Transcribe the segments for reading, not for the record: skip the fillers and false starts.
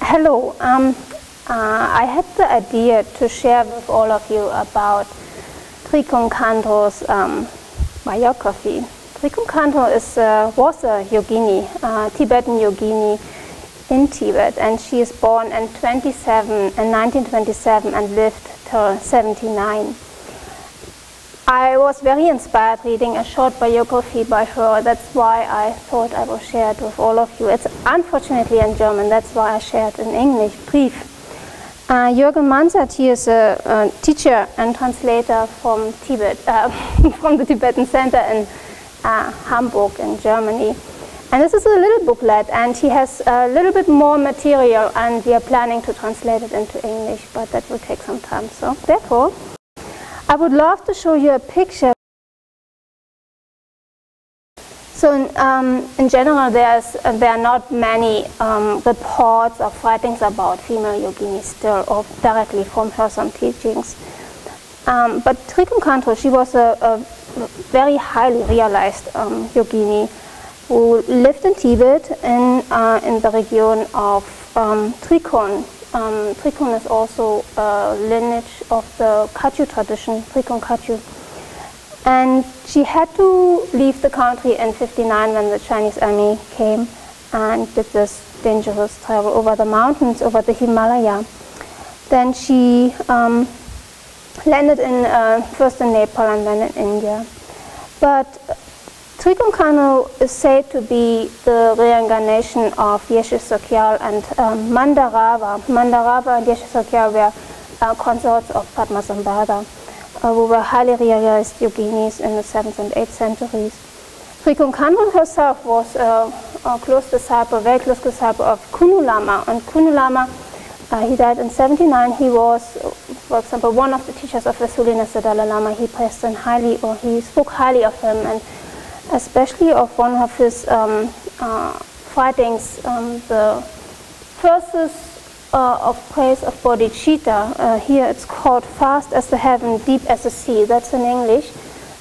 Hello. I had the idea to share with all of you about Trikung Khandro's biography. Trikung Khandro was a Yogini, Tibetan Yogini in Tibet, and she is born in 1927 and lived till 79. I was very inspired reading a short biography by her. That's why I thought I will share it with all of you. It's unfortunately in German, that's why I shared in English, brief. Jürgen Mansert, he is a teacher and translator from Tibet, from the Tibetan Center in Hamburg in Germany. And this is a little booklet, and he has a little bit more material, and we are planning to translate it into English, but that will take some time. So therefore, I would love to show you a picture. So in general, there are not many reports or writings about female yoginis still, or directly from her some teachings. But Trikung Khandro, she was a very highly realized yogini who lived in Tibet in the region of Trikung. Trikung is also a lineage of the Kagyu tradition, Trikung Kagyu. And she had to leave the country in 1959 when the Chinese army came and did this dangerous travel over the mountains, over the Himalaya. Then she landed first in Nepal and then in India. But Trikung Khandro is said to be the reincarnation of Yeshe Sokyal and Mandarava. Mandarava and Yeshe Sokyal were consorts of Padmasambhava, who were highly realized yoginis in the 7th and 8th centuries. Trikung Khandro herself was a close disciple, very close disciple of Kunu Lama. And Kunu Lama, he died in 1979. He was, for example, one of the teachers of His Holiness the Dalai Lama. He praised him highly, or he spoke highly of him, and especially of one of his writings, the verses of praise of bodhicitta. Here it's called Fast as the Heaven, Deep as the Sea. That's in English,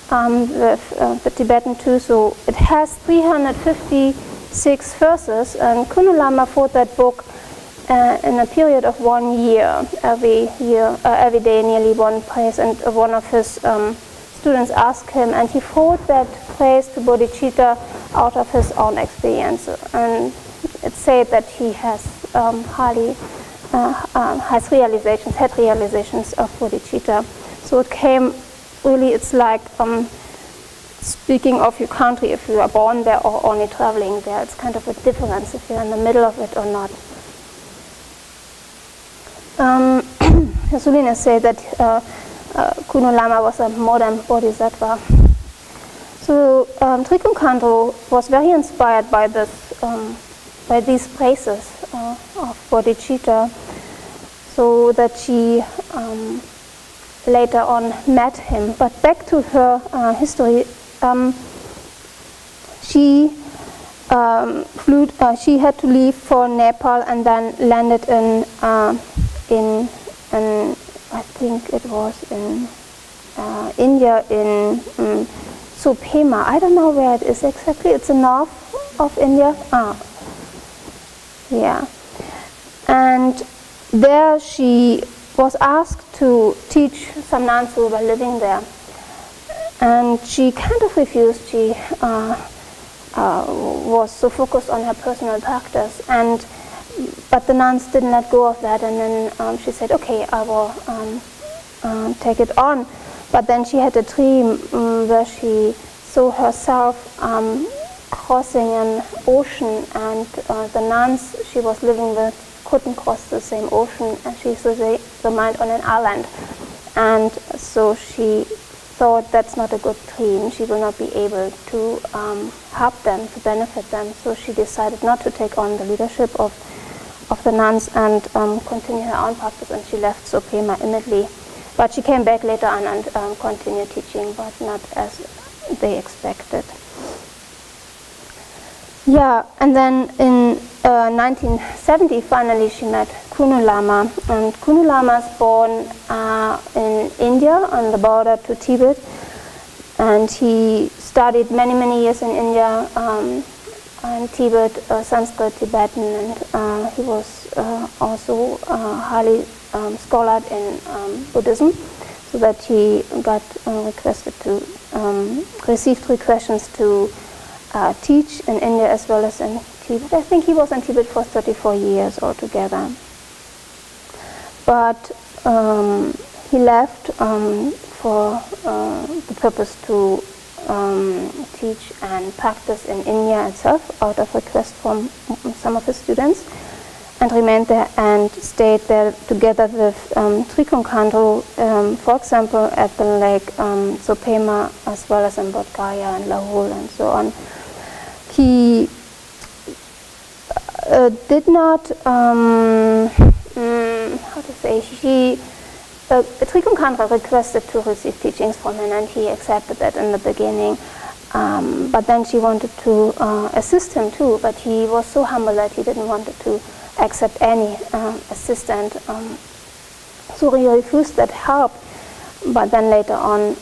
the Tibetan too. So it has 356 verses, and Kunu Lama wrote that book in a period of 1 year. Every day nearly one praise, and one of his students asked him, and he wrote that praise to bodhicitta out of his own experience. And it's said that he has had realizations of bodhicitta. So it came really, it's like speaking of your country, if you are born there or only traveling there. It's kind of a difference if you're in the middle of it or not. His Holiness said that Kunu Lama was a modern bodhisattva. So Trikung Khandro was very inspired by this, by these praises of bodhicitta, so that she later on met him. But back to her history, she she had to leave for Nepal and then landed in I think it was in India, in Supema. I don't know where it is exactly. It's the north of India. Yeah. And there she was asked to teach some nuns who were living there. And she kind of refused. She was so focused on her personal practice. But the nuns didn't let go of that, and then she said, okay, I will take it on. But then she had a dream where she saw herself crossing an ocean, and the nuns she was living with couldn't cross the same ocean, and she remained on an island. And so she thought that's not a good dream. She will not be able to help them, to benefit them. So she decided not to take on the leadership of the nuns and continue her own practice, and she left Supema immediately. But she came back later on and continued teaching, but not as they expected. Yeah, and then in 1970, finally she met Kunu Lama. And Kunu Lama is born in India on the border to Tibet. And he studied many, many years in India, in Tibet, Sanskrit, Tibetan, and he was also highly scholared in Buddhism, so that he got received requests to teach in India as well as in Tibet. I think he was in Tibet for 34 years altogether. But he left for the purpose to teach and practice in India itself out of request from some of his students, and remained there and stayed there together with Trikunkandru, for example, at the lake Sopema, as well as in Bodh Gaya and Lahore and so on. He did not, how to say, Trikunkandru requested to receive teachings from him, and he accepted that in the beginning. But then she wanted to assist him too, but he was so humble that he didn't want to accept any assistant. So he refused that help, but then later on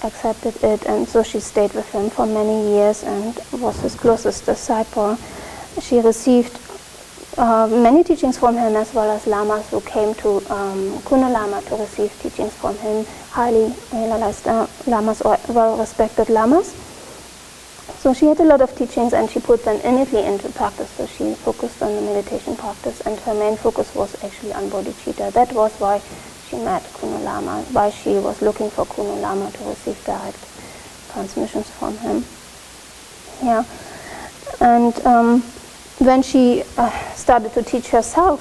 accepted it, and so she stayed with him for many years and was his closest disciple. She received many teachings from him, as well as lamas who came to Kuno Lama to receive teachings from him, highly realized lamas or well-respected lamas. So she had a lot of teachings, and she put them innately into practice. So she focused on the meditation practice, and her main focus was actually on bodhicitta. That was why she met Kuno Lama, why she was looking for Kuno Lama to receive direct transmissions from him. Yeah, and when she started to teach herself,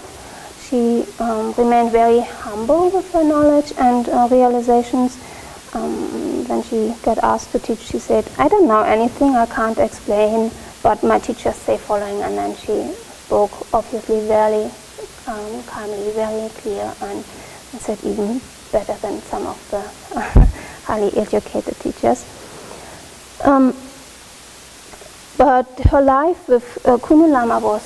she remained very humble with her knowledge and realizations. When she got asked to teach, she said, "I don't know anything, I can't explain, but my teachers say following," and then she spoke obviously very calmly, very clear, and said even better than some of the highly educated teachers. But her life with Kuno Lama was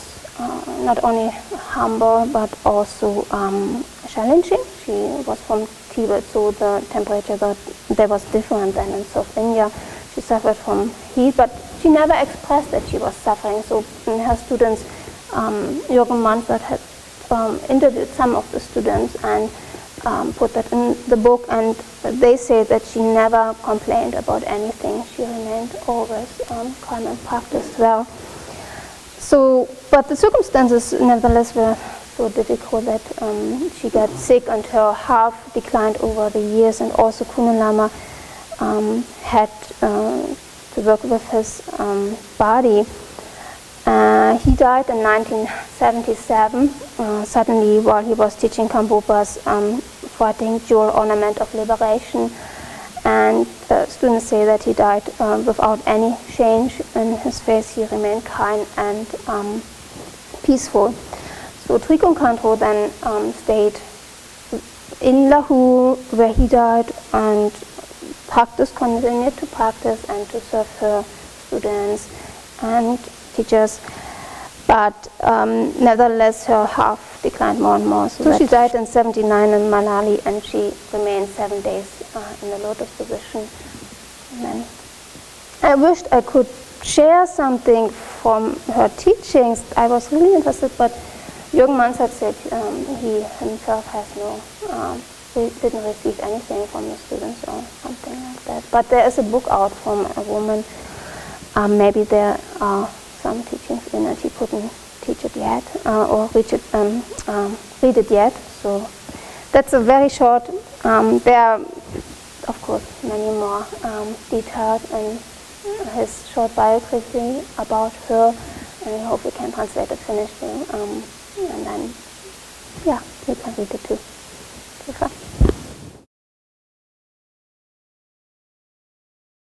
not only humble but also challenging. She was from Tibet, so the temperature there was different than in South India. She suffered from heat, but she never expressed that she was suffering. So her students, Jürgen Mansert had interviewed some of the students and put that in the book, and they say that she never complained about anything. She remained always calm and practiced well. So, but the circumstances nevertheless were so difficult that she got sick, and her health declined over the years, and also Kuno Lama had to work with his body. He died in 1977, suddenly while he was teaching Kambopa's fighting jewel ornament of liberation, and students say that he died without any change in his face. He remained kind and peaceful. So Trikunkandru then stayed in Lahore, where he died, and continued to practice and to serve her students and teachers. But nevertheless, her health declined more and more. So she died in 79 in Manali, and she remained 7 days in the lotus position. And then I wished I could share something from her teachings. I was really interested, but Jürgen Mansert said he himself has didn't receive anything from the students or something like that. But there is a book out from a woman. Maybe there are some teachings in it. He couldn't teach it yet or read it yet. So that's a very short. There are, of course, many more details in his short biography about her, and I hope we can translate it, finish it, and then, yeah, you can read it too.